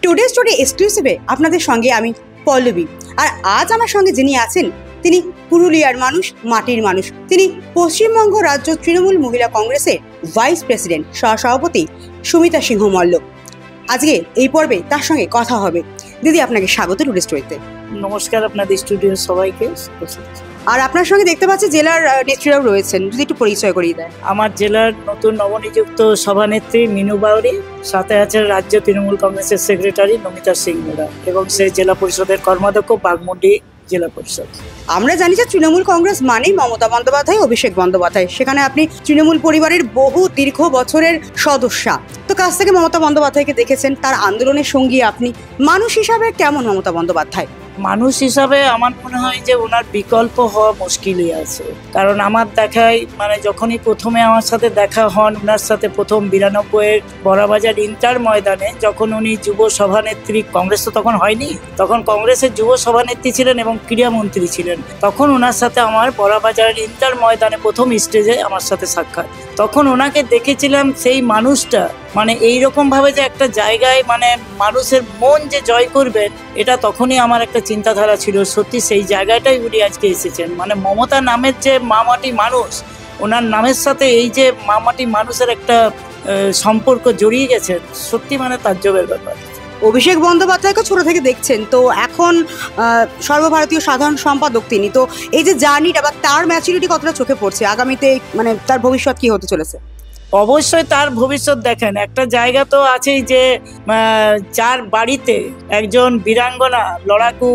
Today story এক্সক্লুসিভে আপনাদের সঙ্গে আমি পল্লবী। আর আজ আমার সঙ্গে যিনি আছেন তিনি পুরুলিয়ার মানুষ, মাটির মানুষ। তিনি পশ্চিমবঙ্গ রাজ্য তৃণমূল মহিলা কংগ্রেসের ভাইস প্রেসিডেন্ট সহসভাপতি সুমিতা সিংহ মল্ল। আজকে এই পর্বে তার সঙ্গে কথা হবে। দিদি, আপনাকে স্বাগত টুডে স্টোরিতে। নমস্কার আপনাদের স্টুডিওর সবাইকে। আর আপনার সঙ্গে দেখতে পাচ্ছি জেলার নেত্রীরাও রয়েছেন, যদি একটু পরিচয় করিয়ে দেয়। আমার জেলার নতুন নবনিযুক্ত সভানেত্রী মিনু বাউরি, সাথে আছেন রাজ্য তৃণমূল কংগ্রেসের সেক্রেটারি নমিতা সিং মুড়া এবং সেই জেলা পরিষদের কর্মাধ্যক্ষ বাগমুন্ডি জেলা পরিষদ। আমরা জানি যে তৃণমূল কংগ্রেস মানেই মমতা বন্দ্যোপাধ্যায়, অভিষেক বন্দ্যোপাধ্যায়। সেখানে আপনি তৃণমূল পরিবারের বহু দীর্ঘ বছরের সদস্যা, তো কাছ থেকে মমতা বন্দ্যোপাধ্যায়কে দেখেছেন, তার আন্দোলনের সঙ্গী আপনি। মানুষ হিসাবে কেমন মমতা বন্দ্যোপাধ্যায়? মানুষ হিসাবে আমার মনে হয় যে ওনার বিকল্প হওয়া মুশকিলই আছে। কারণ আমার দেখায় যখনই প্রথমে আমার সাথে দেখা হন ওনার সাথে প্রথম 92-এর বড়াবাজার ইন্টার ময়দানে, যখন উনি যুব সভানেত্রী, কংগ্রেস তো তখন হয়নি, তখন কংগ্রেসের যুব সভানেত্রী ছিলেন এবং ক্রীড়ামন্ত্রী ছিলেন, তখন ওনার সাথে আমার বড়াবাজারের ইন্টার ময়দানে প্রথম স্টেজে আমার সাথে সাক্ষাৎ। তখন ওনাকে দেখেছিলাম সেই মানুষটা এইরকম ভাবে যে একটা জায়গায় মানুষের মন যে জয় করবেন, এটা তখনই আমার একটা চিন্তাধারা ছিল। সত্যি সেই জায়গাটাই উনি আজকে এসেছেন। মমতা নামের যে মামাটি মানুষ, ওনার নামের সাথে এই যে মামাটি মানুষের একটা সম্পর্ক জড়িয়ে গেছে, সত্যি তাজ্জবের ব্যাপার। অভিষেক বন্দ্যোপাধ্যায়কে ছোট থেকে দেখছেন, তো এখন সর্বভারতীয় সাধারণ সম্পাদক তিনি, তো এই যে জার্নিটা বা তার ম্যাচুরিটি কতটা চোখে পড়ছে আগামীতে, তার ভবিষ্যৎ কি হতে চলেছে? অবশ্যই তার ভবিষ্যৎ দেখেন। একটা জায়গা তো আছেই যে যার বাড়িতে একজন বীরাঙ্গনা লড়াকু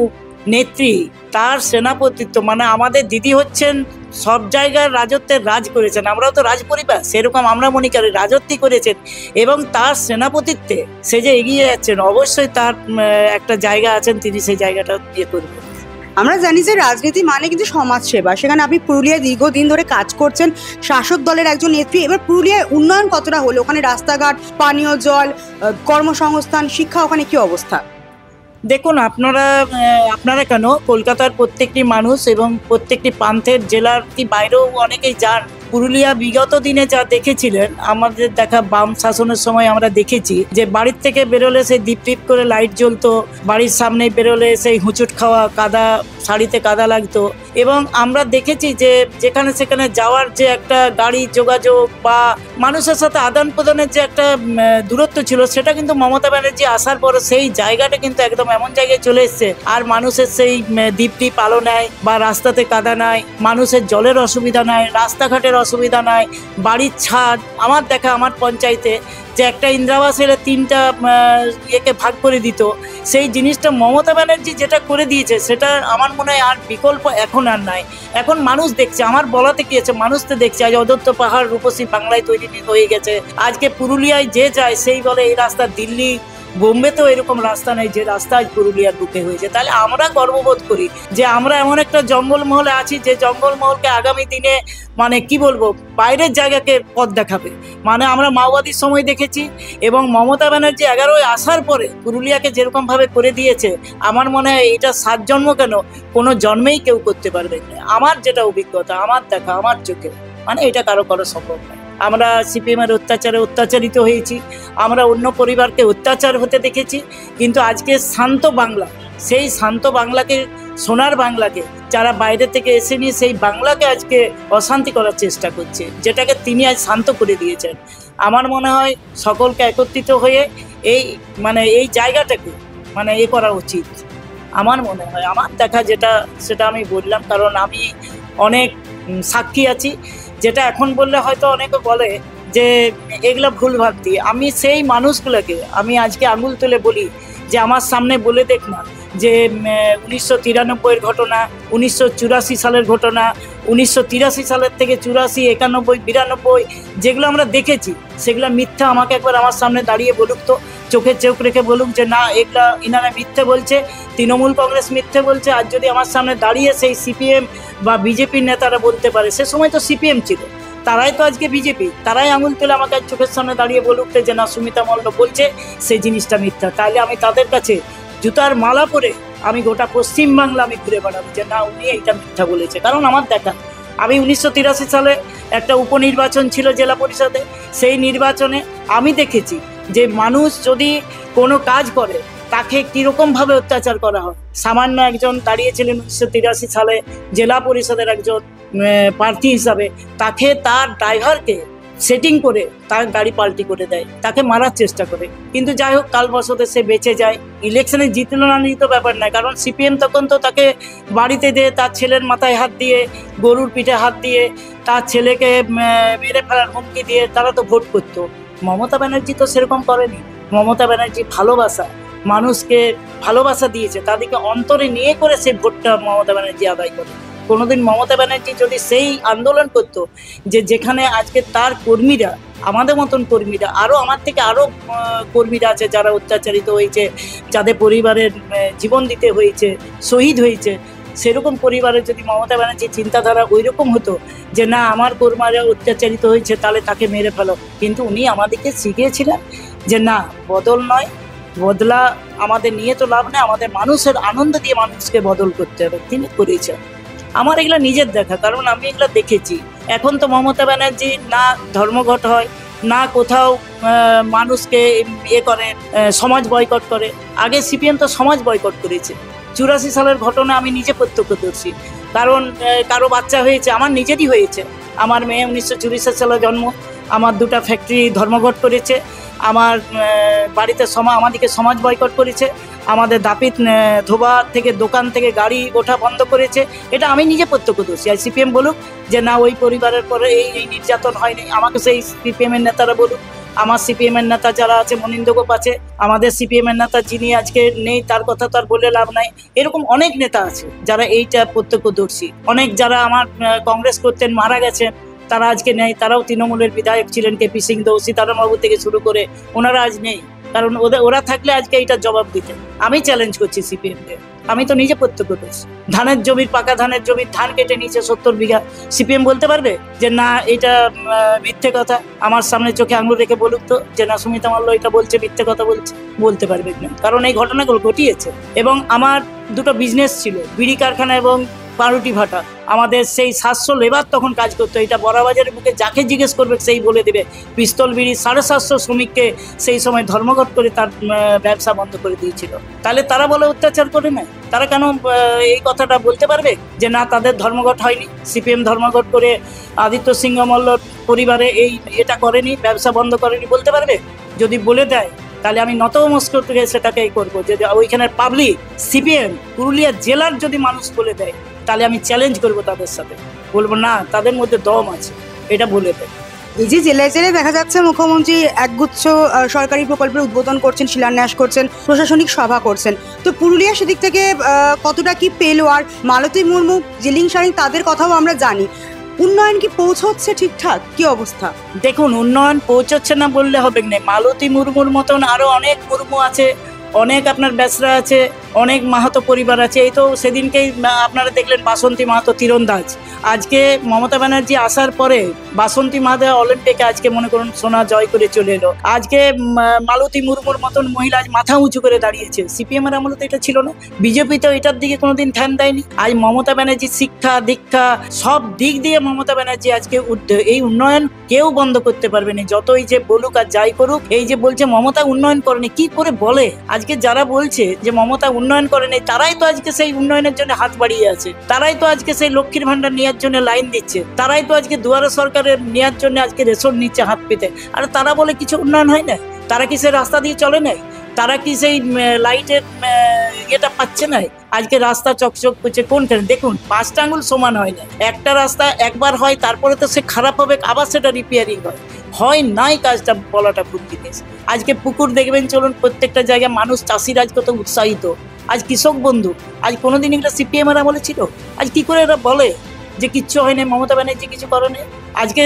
নেত্রী, তার সেনাপতিত্ব, আমাদের দিদি হচ্ছেন সব জায়গার রাজত্বের রাজ করেছেন। আমরাও তো রাজ পরিবার, সেরকম আমরা মনে করি রাজত্বই করেছেন, এবং তার সেনাপতিত্বে সে যে এগিয়ে যাচ্ছেন, অবশ্যই তার একটা জায়গা আছেন, তিনি সেই জায়গাটা ইয়ে করবেন। আমরা জানি যে রাজনীতি মানে কিন্তু সমাজসেবা। সেখানে আপনি পুরুলিয়ায় দীর্ঘদিন ধরে কাজ করছেন, শাসক দলের একজন নেত্রী। এবার পুরুলিয়ায় উন্নয়ন কতটা হলো? ওখানে রাস্তাঘাট, পানীয় জল, কর্মসংস্থান, শিক্ষা, ওখানে কি অবস্থা? দেখুন, আপনারা কেন, কলকাতার প্রত্যেকটি মানুষ এবং প্রত্যেকটি প্রান্তের জেলার বাইরেও অনেকেই যান। পুরুলিয়া বিগত দিনে যা দেখেছিলেন, আমাদের দেখা বাম শাসনের সময় আমরা দেখেছি যে বাড়ির থেকে বেরোলে সেই ডিপ ডিপ করে লাইট জ্বলতো, বাড়ির সামনে বেরোলে সেই হুঁচুট খাওয়া, কাদা, শাড়িতে কাদা লাগতো, এবং আমরা দেখেছি যে যেখানে সেখানে যাওয়ার যে একটা গাড়ি যোগাযোগ বা মানুষের সাথে আদান প্রদানের যে একটা দূরত্ব ছিল, সেটা কিন্তু মমতা ব্যানার্জি আসার পরে সেই জায়গাটা কিন্তু একদম এমন জায়গায় চলে এসছে। আর মানুষের সেই ডিপ ডিপ আলো নাই, বা রাস্তাতে কাদা নাই, মানুষের জলের অসুবিধা নাই, রাস্তাঘাটের অসুবিধা নাই, বাড়ির ছাদ। আমার দেখা, আমার পঞ্চায়েতে যে একটা ইন্দিরাবাসের 3টা ইয়েকে ভাগ করে দিত, সেই জিনিসটা মমতা ব্যানার্জি যেটা করে দিয়েছে, সেটা আমার মনে হয় আর বিকল্প এখন আর নাই। এখন মানুষ দেখছে, আমার বলাতে কি আছে, মানুষ তো দেখছে। আজ অদত্ত পাহাড় রূপসী বাংলায় তৈরি হয়ে গেছে। আজকে পুরুলিয়ায় যে যায় সেই বলে এই রাস্তা, দিল্লি বোম্বেতেও এরকম রাস্তা নেই যে রাস্তা আজ পুরুলিয়ার বুকে হয়েছে। তাহলে আমরা গর্ববোধ করি যে আমরা এমন একটা জঙ্গলমহলে আছি, যে জঙ্গলমহলকে আগামী দিনে কি বলবো, বাইরের জায়গাকে পথ দেখাবে। আমরা মাওবাদীর সময় দেখেছি, এবং মমতা ব্যানার্জি 11ই আসার পরে পুরুলিয়াকে যেরকমভাবে করে দিয়েছে, আমার মনে হয় এটা 7 জন্ম কেন, কোনো জন্মেই কেউ করতে পারবে না। আমার যেটা অভিজ্ঞতা, আমার দেখা, আমার চোখে, এটা কারো সম্ভব নয়। আমরা সিপিএমের অত্যাচারে অত্যাচারিত হয়েছি, আমরা অন্য পরিবারকে অত্যাচার হতে দেখেছি, কিন্তু আজকে শান্ত বাংলা, সেই শান্ত বাংলাকে, সোনার বাংলাকে যারা বাইরে থেকে এসে নিয়ে সেই বাংলাকে আজকে অশান্তি করার চেষ্টা করছে, যেটাকে তিনি আজ শান্ত করে দিয়েছেন। আমার মনে হয় সকলকে একত্রিত হয়ে এই জায়গাটাকে এ করা উচিত। আমার মনে হয়, আমার দেখা যেটা, সেটা আমি বললাম, কারণ আমি অনেক সাক্ষী আছি। যেটা এখন বললে হয়তো অনেকে বলে যে এগুলো ভুল ভাবতি, আমি সেই মানুষগুলোকে আমি আজকে আঙুল তুলে বলি যে আমার সামনে বলে দেখ না যে 1993-এর ঘটনা, 1984 সালের ঘটনা, 1983 সালের থেকে 84, 91, 92 যেগুলো আমরা দেখেছি, সেগুলো মিথ্যা। আমাকে একবার আমার সামনে দাঁড়িয়ে বলুক তো, চোখে চোখ রেখে বলুক যে না, এগুলা ইনারা মিথ্যে বলছে, তৃণমূল কংগ্রেস মিথ্যে বলছে। আর যদি আমার সামনে দাঁড়িয়ে সেই সিপিএম বা বিজেপির নেতারা বলতে পারে, সে সময় তো সিপিএম ছিল, তারাই তো আজকে বিজেপি, তারাই আঙুল তুলে আমাকে চোখের সামনে দাঁড়িয়ে বলুক যে না, সুমিতা মল্ল বলছে সেই জিনিসটা মিথ্যা, তাহলে আমি তাদের কাছে জুতার মালা পরে আমি গোটা পশ্চিমবাংলা আমি ঘুরে বেড়াবো যে না, উনি এইটা মিথ্যা বলেছে। কারণ আমার দেখা, আমি 1983 সালে একটা উপনির্বাচন ছিল জেলা পরিষদে, সেই নির্বাচনে আমি দেখেছি যে মানুষ যদি কোনো কাজ করে তাকে কিরকমভাবে অত্যাচার করা হয়। সামান্য একজন দাঁড়িয়েছিলেন 1983 সালে জেলা পরিষদের একজন প্রার্থী হিসাবে, তাকে তার ড্রাইভারকে সেটিং করে তার গাড়ি পাল্টি করে দেয়, তাকে মারার চেষ্টা করে। কিন্তু যাই হোক, কালবশতে সে বেঁচে যায়। ইলেকশনে জিতলো না নিত ব্যাপার নয়, কারণ সিপিএম তখন তো তাকে বাড়িতে দিয়ে তার ছেলের মাথায় হাত দিয়ে, গরুর পিঠে হাত দিয়ে, তার ছেলেকে মেরে ফেলার হুমকি দিয়ে তারা তো ভোট করতো। মমতা ব্যানার্জি তো সেরকম করেনি। মমতা ব্যানার্জি ভালোবাসা, মানুষকে ভালোবাসা দিয়েছে, তাদেরকে অন্তরে নিয়ে করে সেই ভোটটা মমতা ব্যানার্জি আদায় করে। কোনোদিন মমতা ব্যানার্জি যদি সেই আন্দোলন করতো যে যেখানে আজকে তার কর্মীরা, আমাদের মতন কর্মীরা, আমার থেকে আরও কর্মীরা আছে যারা অত্যাচারিত হয়েছে, যাদের পরিবারের জীবন দিতে হয়েছে, শহীদ হয়েছে, সেরকম পরিবারের যদি মমতা ব্যানার্জির চিন্তাধারা ওই রকম হতো যে না, আমার কর্মীরা অত্যাচারিত হয়েছে তাহলে তাকে মেরে ফেলো, কিন্তু উনি আমাদেরকে শিখিয়েছিলেন যে না, বদল নয়, বদলা আমাদের নিয়ে তো লাভ নেই, আমাদের মানুষের আনন্দ দিয়ে মানুষকে বদল করতে হবে। তিনি করেছেন। আমার এগুলো নিজের দেখা, কারণ আমি এগুলো দেখেছি। এখন তো মমতা ব্যানার্জি না ধর্মঘট হয়, না কোথাও মানুষকে করে সমাজ বয়কট করে। আগে সিপিএম তো সমাজ বয়কট করেছে। 84 সালের ঘটনা আমি নিজে প্রত্যক্ষদর্শী, কারণ কারো বাচ্চা হয়েছে, আমার নিজেরই হয়েছে। আমার মেয়ে 1984 সালে জন্ম, আমার 2টা ফ্যাক্টরি ধর্মঘট করেছে, আমার বাড়িতে আমাদেরকে সমাজ বয়কট করেছে, আমাদের দাপিত ধোবা থেকে দোকান থেকে গাড়ি ওঠা বন্ধ করেছে। এটা আমি নিজে প্রত্যক্ষদর্শী। আর সিপিএম বলুক যে না, ওই পরিবারের পরে এই নির্যাতন হয়নি, আমাকে সেই সিপিএমের নেতারা বলুক। আমার সিপিএমের নেতা যারা আছে, মনিন্দ্র গোপ আছে, আমাদের সিপিএমের নেতা যিনি আজকে নেই, তার কথা তো আর বলে লাভ নাই। এরকম অনেক নেতা আছে যারা এইটা প্রত্যক্ষদর্শী। অনেক যারা আমার কংগ্রেস করতেন, মারা গেছেন, তারা আজকে নেই। তারাও তৃণমূলের বিধায়ক ছিলেন, কেপি সিং দেও, সীতারামবাবু থেকে শুরু করে, ওনারা আজ নেই। কারণ ওরা থাকলে আজকে এইটা জবাব দিতেন। আমি চ্যালেঞ্জ করছি সিপিএমকে, আমি তো নিজে প্রত্যক্ষদর্শী। ধানের জমির, পাকা ধানের জমির ধান কেটে নিয়েছে 70 বিঘা। সিপিএম বলতে পারবে যে না, এটা মিথ্যে কথা? আমার সামনে চোখে আঙুল রেখে বলুক তো যে না, সুমিতা মাল্য এটা বলছে, মিথ্যে কথা বলছে। বলতে পারবে না, কারণ এই ঘটনাগুলো ঘটিয়েছে। এবং আমার 2টো বিজনেস ছিল, বিড়ি কারখানা এবং পাউরুটি ভাটা। আমাদের সেই 700 লেবার তখন কাজ করতো। এটা বড়াবাজারের বুকে যাকে জিজ্ঞেস করবে সেই বলে দেবে। পিস্তল বিড়ি 750 শ্রমিককে সেই সময় ধর্মঘট করে তার ব্যবসা বন্ধ করে দিয়েছিল। তাহলে তারা বলে অত্যাচার করে না? তারা কেন এই কথাটা বলতে পারবে যে না, তাদের ধর্মঘট হয়নি? সিপিএম ধর্মঘট করে আদিত্য সিংহ মল্লর পরিবারে এটা করেনি, ব্যবসা বন্ধ করেনি, বলতে পারবে? যদি বলে দেয় তাহলে আমি নতমস্তক থেকে সেটাকেই করবো। যদি ওইখানের পাবলিক, সিপিএম পুরুলিয়া জেলার যদি মানুষ বলে দেয়, তাহলে আমি চ্যালেঞ্জ করবো তাদের সাথে, বলবো না, তাদের মধ্যে দম আছে, এটা বলে দেয়। এই যে জেলায় জেলায় দেখা যাচ্ছে মুখ্যমন্ত্রী একগুচ্ছ সরকারি প্রকল্পের উদ্বোধন করছেন, শিলান্যাস করছেন, প্রশাসনিক সভা করছেন, তো পুরুলিয়া সেদিক থেকে কতটা কি পেলো? আর মালতী মুর্মু, জিলিং সারিং, তাদের কথাও আমরা জানি। উন্নয়ন কি পৌঁছচ্ছে ঠিকঠাক? কি অবস্থা? দেখুন, উন্নয়ন পৌঁছচ্ছে না বললে হবে না। মালতী মুর্মুর মতন আরো অনেক মুর্মু আছে, অনেক আপনার বেসরা আছে, অনেক মাহাতো পরিবার আছে। এই তো সেদিনকেই আপনারা দেখলেন বাসন্তী মাহাতো তীরন্দাজ। আজকে মমতা ব্যানার্জি আসার পরে বাসন্তী মাহাতো অলিম্পিকে আজকে মনে করুন সোনা জয় করে চলে এলো। আজকে মালতী মুর্মুর মতন মহিলা আজ মাথা উঁচু করে দাঁড়িয়েছে। সিপিএমের আমলে তো এটা ছিল না, বিজেপি তো এটার দিকে কোনোদিন ধ্যান দেয়নি। আজ মমতা ব্যানার্জি শিক্ষা দীক্ষা সব দিক দিয়ে মমতা ব্যানার্জি আজকে এই উন্নয়ন কেউ বন্ধ করতে পারবে না, যতই যে বলুক আর যাই করুক। এই যে বলছে মমতা উন্নয়ন করেনি, কি করে বলে? আজকে যারা বলছে যে মমতা উন্নয়ন করেনি, তারাই তো আজকে সেই উন্নয়নের জন্য হাত বাড়িয়ে আছে, তারাই তো আজকে সেই লক্ষ্মীর ভান্ডার নেওয়ার জন্য লাইন দিচ্ছে, তারাই তো আজকে দুয়ারে সরকারের নেওয়ার জন্য আজকে রেশন নিচ্ছে হাত পেতে। আর তারা বলে কিছু উন্নয়ন হয় না? তারা কি সেই রাস্তা দিয়ে চলে নাই? তারা কি সেই লাইটের ইয়েটা পাচ্ছে না? আজকে রাস্তা চকচক করছে কোনখানে? দেখুন, 5টা আঙুল সমান হয় না। একটা রাস্তা একবার হয়, তারপরে তো সে খারাপ হবে, আবার সেটা রিপেয়ারিং হয় নাই। কাজটা বলাটা খুব জিনিস। আজকে পুকুর দেখবেন, চলুন প্রত্যেকটা জায়গায় মানুষ, চাষিরা আজ কত উৎসাহিত। আজ কৃষক বন্ধু, আজ কোনোদিন এগুলো সিপিএম এরা বলেছিল? আজ কি করে এরা বলে যে কিচ্ছু হয়নি, মমতা ব্যানার্জি কিছু করেনি? আজকে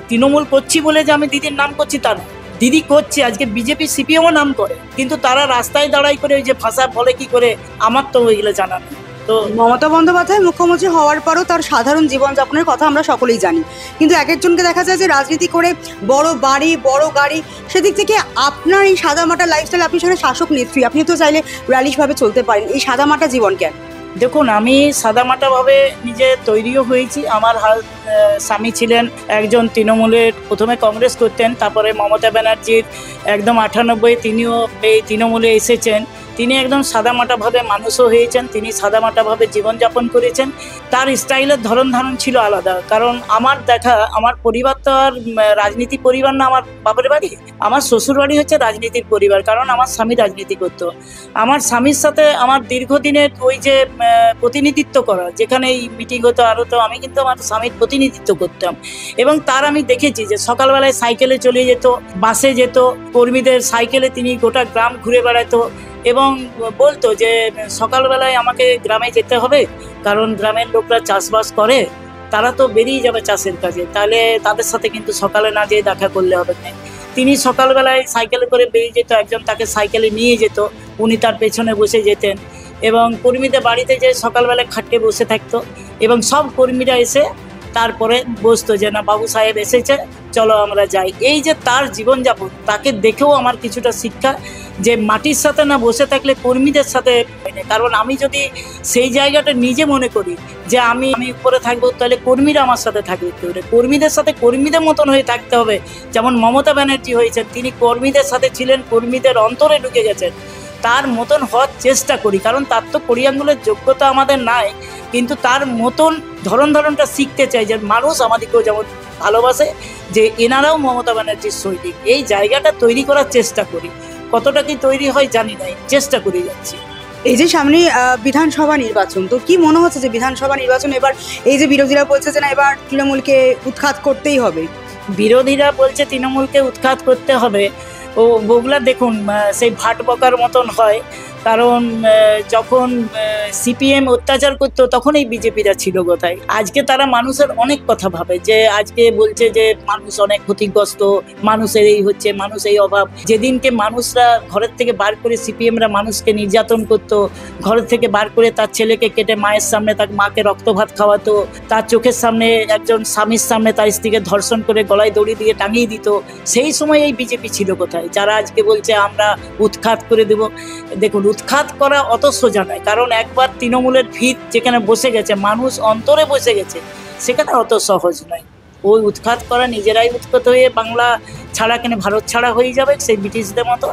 তৃণমূল করছি বলে যে আমি দিদির নাম করছি তা না, দিদি করছে। আজকে বিজেপি সিপিএমও নাম করে, কিন্তু তারা রাস্তায় দাঁড়াই করে ওই যে ভাষা বলে কি করে, আমার তো ওইগুলো জানা নেই। তো মমতা বন্দ্যোপাধ্যায় মুখ্যমন্ত্রী হওয়ার পরও তার সাধারণ জীবনযাপনের কথা আমরা সকলেই জানি, কিন্তু এক একজনকে দেখা যায় যে রাজনীতি করে বড় বাড়ি, বড় গাড়ি। সেদিক থেকে আপনার এই সাদামাটা লাইফস্টাইল, আপনি সেখানে শাসক নেত্রী, আপনি তো চাইলে র্যালিশভাবে চলতে পারেন, এই সাদামাটা জীবন কেন? দেখুন, আমি সাদামাটাভাবে নিজে তৈরিও হয়েছি। আমার স্বামী ছিলেন একজন তৃণমূলের, প্রথমে কংগ্রেস করতেন, তারপরে মমতা ব্যানার্জির একদম 98 তিনিও এই তৃণমূলে এসেছেন। তিনি একদম সাদামাটাভাবে মানুষও হয়েছেন, তিনি সাদামাটাভাবে জীবনযাপন করেছেন। তার স্টাইলের ধরন ধারণ ছিল আলাদা। কারণ আমার দেখা, আমার পরিবার তো আর রাজনীতি পরিবার না। আমার বাপের বাড়ি, আমার শ্বশুর বাড়ি হচ্ছে রাজনীতির পরিবার, কারণ আমার স্বামী রাজনীতি করতো। আমার স্বামীর সাথে আমার দীর্ঘদিনের ওই যে প্রতিনিধিত্ব করা, যেখানে এই মিটিং হতো আরও, তো আমি কিন্তু আমার স্বামীর প্রতিনিধিত্ব করতাম। এবং তার আমি দেখেছি যে সকালবেলায় সাইকেলে চলে যেত, বাসে যেত, কর্মীদের সাইকেলে তিনি গোটা গ্রাম ঘুরে বেড়াতো এবং বলতো যে সকালবেলায় আমাকে গ্রামে যেতে হবে, কারণ গ্রামের লোকরা চাষবাস করে, তারা তো বেরিয়ে যাবে চাষের কাজে, তাহলে তাদের সাথে কিন্তু সকালে না যেয়ে দেখা করলে হবে না। তিনি সকালবেলায় সাইকেলে করে বেরিয়ে যেত, একজন তাকে সাইকেলে নিয়ে যেত, উনি তার পেছনে বসে যেতেন এবং কর্মীদের বাড়িতে যে সকালবেলায় খাটে বসে থাকতো এবং সব কর্মীরা এসে তারপরে বসতো যে না, বাবু সাহেব এসেছে, চলো আমরা যাই। এই যে তার জীবনযাপন, তাকে দেখেও আমার কিছুটা শিক্ষা, যে মাটির সাথে না বসে থাকলে কর্মীদের সাথে। কারণ আমি যদি সেই জায়গাটা নিজে মনে করি যে আমি উপরে থাকবো, তাহলে কর্মীরা আমার সাথে থাকবে, কর্মীদের সাথে কর্মীদের মতন হয়ে থাকতে হবে। যেমন মমতা ব্যানার্জি হয়েছেন, তিনি কর্মীদের সাথে ছিলেন, কর্মীদের অন্তরে ঢুকে গেছেন, তার মতন হওয়ার চেষ্টা করি। কারণ তার তো করিয়াঙ্গুলের যোগ্যতা আমাদের নাই, কিন্তু তার মতন ধরনটা শিখতে চাই, যে মানুষ আমাদেরকেও যেমন ভালোবাসে, যে এনারাও মমতা ব্যানার্জির সৈনিক। এই জায়গাটা তৈরি করার চেষ্টা করি। কতটা কি তৈরি হয় জানি না, চেষ্টা করে যাচ্ছি। এই যে সামনে বিধানসভা নির্বাচন, তো কি মনে হচ্ছে যে বিধানসভা নির্বাচন এবার, এই যে বিরোধীরা বলছে যে না এবার তৃণমূলকে উৎখাত করতেই হবে, বিরোধীরা বলছে তৃণমূলকে উৎখাত করতে হবে, ওগুলা দেখুন সেই ভাট বকার মতন হয়। কারণ যখন সিপিএম অত্যাচার করতো তখন এই বিজেপিরা ছিল কোথায়? আজকে তারা মানুষের অনেক কথা ভাবে, যে আজকে বলছে যে মানুষ অনেক ক্ষতিগ্রস্ত, মানুষের এই হচ্ছে, মানুষ এই অভাব। যেদিনকে মানুষরা ঘরের থেকে বার করে, সিপিএমরা মানুষকে নির্যাতন করতো, ঘরের থেকে বার করে তার ছেলেকে কেটে মায়ের সামনে তার মাকে রক্তভাত খাওয়াতো, তার চোখের সামনে একজন স্বামীর সামনে তার স্ত্রীকে ধর্ষণ করে গলায় দড়ি দিয়ে টাঙিয়ে দিত, সেই সময় এই বিজেপি ছিল কোথায়? যারা আজকে বলছে আমরা উৎখাত করে দেব। দেখুন, উৎখাত করা অত সোজা নয়, কারণ একবার তৃণমূলের ভিত যেখানে বসে গেছে, মানুষ অন্তরে বসে গেছে, সেখানে অত সহজ নয়। ওই উৎখাত করা, নিজেরাই উৎখাত হয়ে বাংলা ছাড়া কেন ভারত ছাড়া হয়ে যাবে সেই ব্রিটিশদের মতো,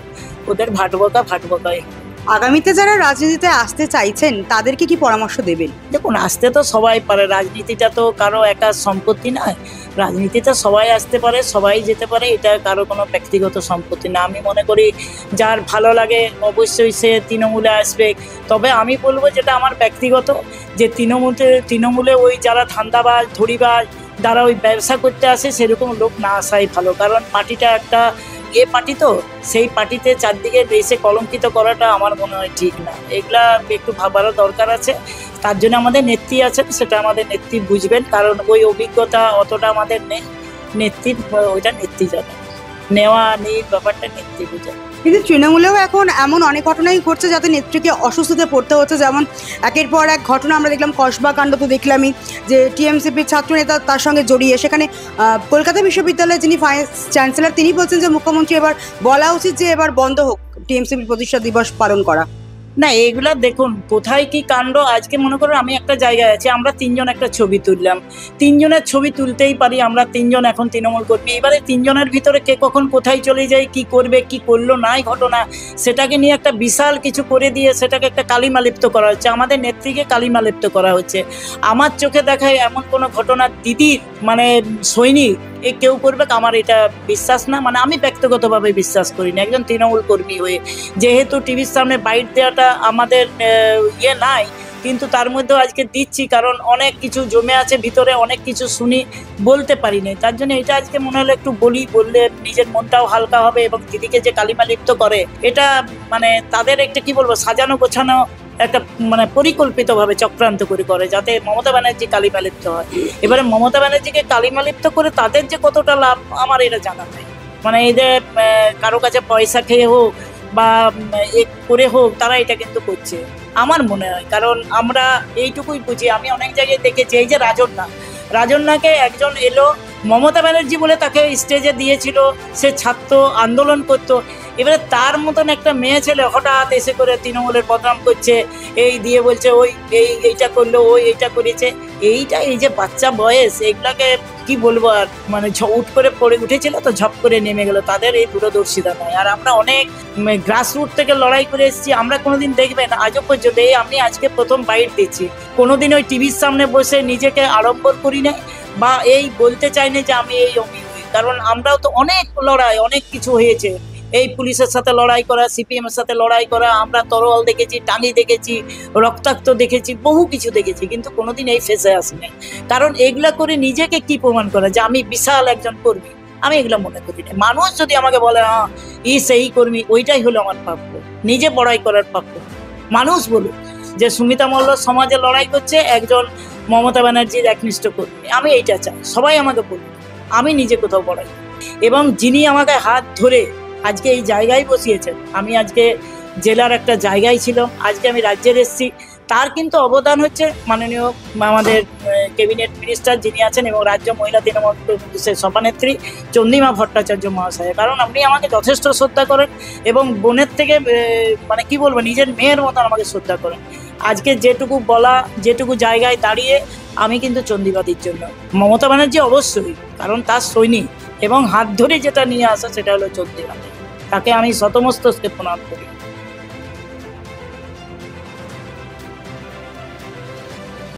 ওদের ভাটবকাই। আগামীতে যারা রাজনীতিতে আসতে চাইছেন তাদেরকে কি পরামর্শ দেবেন? দেখুন, আসতে তো সবাই পারে, রাজনীতিটা তো কারো একা সম্পত্তি নয়, রাজনীতিতে সবাই আসতে পারে, সবাই যেতে পারে, এটা কারো কোনো ব্যক্তিগত সম্পত্তি না। আমি মনে করি যার ভালো লাগে অবশ্যই সে তৃণমূলে আসবে। তবে আমি বলবো, যেটা আমার ব্যক্তিগত, যে তৃণমূলে ওই যারা ধান্দাবাজ ধড়িবাজ যারা ওই ব্যবসা করতে আসে, সেরকম লোক না আসাই ভালো। কারণ পার্টিটা একটা পার্টি, তো সেই পার্টিতে চারদিকে দেশে কলঙ্কিত করাটা আমার মনে হয় ঠিক না। এগুলা একটু ভাবারও দরকার আছে। তার জন্য আমাদের নেত্রী আছেন, সেটা আমাদের নেত্রী বুঝবেন, কারণ ওই অভিজ্ঞতা অতটা আমাদের নেই। নেত্রীর ওইটা নেত্রী জানে, নেওয়া নেই ব্যাপারটা নেত্রী বুঝে। কিন্তু তৃণমূলেও এখন এমন অনেক ঘটনাই ঘটছে যাতে নেত্রীকে অসুস্থতে পড়তে হচ্ছে। যেমন একের পর এক ঘটনা আমরা দেখলাম, কসবা কাণ্ড তো দেখলামই, যে টিএমসিপির ছাত্রনেতা তার সঙ্গে জড়িয়ে, সেখানে কলকাতা বিশ্ববিদ্যালয়ের যিনি ভাইস চ্যান্সেলর তিনি বলছেন যে মুখ্যমন্ত্রী এবার বলা উচিত যে এবার বন্ধ হোক টিএমসিপির প্রতিষ্ঠা দিবস পালন করা। না, এগুলা দেখুন কোথায় কি কাণ্ড। আজকে মনে করো আমি একটা জায়গায় আছি, আমরা তিনজন একটা ছবি তুললাম, তিনজনের ছবি তুলতেই পারি, আমরা তিনজন এখন তৃণমূল কর্মী। এবারে তিনজনের ভিতরে কে কখন কোথায় চলে যায়, কি করবে কি করলো নাই ঘটনা, সেটাকে নিয়ে একটা বিশাল কিছু করে দিয়ে সেটাকে একটা কালিমালিপ্ত করা হচ্ছে, আমাদের নেত্রীকে কালিমালিপ্ত করা হচ্ছে। আমার চোখে দেখায় এমন কোনো ঘটনা দিদির মানে সৈনিক কেউ করবে, আমার এটা বিশ্বাস না। মানে আমি ব্যক্তিগতভাবে বিশ্বাস করি না, একজন তৃণমূল কর্মী হয়ে। যেহেতু টিভির সামনে বাইট দেওয়াটা আমাদের নাই, কিন্তু তার মধ্যেও আজকে দিচ্ছি, কারণ অনেক কিছু জমে আছে ভিতরে, অনেক কিছু শুনি, বলতে পারিনি। তার জন্য এটা আজকে মনে হলো একটু বললে নিজের মনটাও হালকা হবে। এবং দিদিকে যে কালিমালিপ্ত করে, এটা মানে তাদের একটা কি বলবো, সাজানো গোছানো একটা মানে পরিকল্পিতভাবে চক্রান্ত করে যাতে মমতা ব্যানার্জি কালিমালিপ্ত হয়। এবারে মমতা ব্যানার্জিকে কালিমালিপ্ত করে তাদের যে কতটা লাভ আমার এটা জানা নেই। মানে এদের কারো কাছে পয়সা খেয়ে হোক বা করে হোক, তারা এটা কিন্তু করছে আমার মনে হয়। কারণ আমরা এইটুকুই বুঝি, আমি অনেক জায়গায় দেখেছি, এই যে রাজন্যাকে একজন এলো, মমতা ব্যানার্জি বলে তাকে স্টেজে দিয়েছিল, সে ছাত্র আন্দোলন করতো। এবারে তার মতন একটা মেয়ে ছেলে হঠাৎ এসে করে তৃণমূলের বদনাম করছে এই দিয়ে বলছে ওই এইটা করলো, ওই এইটা করেছে। এই যে বাচ্চা বয়স, এগুলাকে কি বলবো আর, মানে উঠ করে পড়ে উঠেছিল তো ঝপ করে নেমে গেল, তাদের এই দূরদর্শিতা নয়। আর আমরা অনেক গ্রাসরুট থেকে লড়াই করে এসেছি। আমরা কোনোদিন দেখবেন আজও পর্যন্ত, আমি আজকে প্রথম বাইট দিচ্ছি, কোনোদিন ওই টিভির সামনে বসে নিজেকে আড়ম্বর করি না বা এই বলতে চাই না যে আমি এই অমি, কারণ আমরাও তো অনেক লড়াই, অনেক কিছু হয়েছে। এই পুলিশের সাথে লড়াই করা, সিপিএম এর সাথে লড়াই করা, আমরা তরোয়াল দেখেছি, টাঙ্গি দেখেছি, রক্তাক্ত দেখেছি, বহু কিছু দেখেছি, কিন্তু কোনোদিন এই ফেসে আসিনি। কারণ এগুলা করে নিজেকে কি প্রমাণ করা যে আমি বিশাল একজন কর্মী, আমি এগুলো মনে করি না। মানুষ যদি আমাকে বলে হ্যাঁ সেই কর্মী, ওইটাই হলো আমার প্রাপ্য, নিজে বড়াই করার প্রাপ্য। মানুষ বলুক যে সুমিতা মল্ল সমাজে লড়াই করছে, একজন মমতা ব্যানার্জির একনিষ্ঠ কর্মী, আমি এইটা চাই, সবাই আমাকে বলুক, আমি নিজে কোথাও বড়াই। এবং যিনি আমাকে হাত ধরে আজকে এই জায়গায় বসিয়েছেন, আমি আজকে জেলার একটা জায়গায় ছিলাম, আজকে আমি রাজ্যের এসেছি, তার কিন্তু অবদান হচ্ছে মাননীয় আমাদের ক্যাবিনেট মিনিস্টার যিনি আছেন এবং রাজ্য মহিলা তৃণমূল কংগ্রেসের সভানেত্রী চন্দ্রিমা ভট্টাচার্য মহাশয়। কারণ আপনি আমাকে যথেষ্ট শ্রদ্ধা করেন এবং বোনের থেকে মানে কি বলবো, নিজের মেয়ের মতন আমাকে শ্রদ্ধা করেন। আজকে যেটুকু বলা, যেটুকু জায়গায় দাঁড়িয়ে, আমি কিন্তু চন্দ্রিমাদির জন্য, মমতা ব্যানার্জি অবশ্যই, কারণ তার সৈনিক, এবং হাত ধরে যেটা নিয়ে আসা সেটা হলো চন্দ্রিমাদি, তাকে আমি শতমস্তকে প্রণাম করি।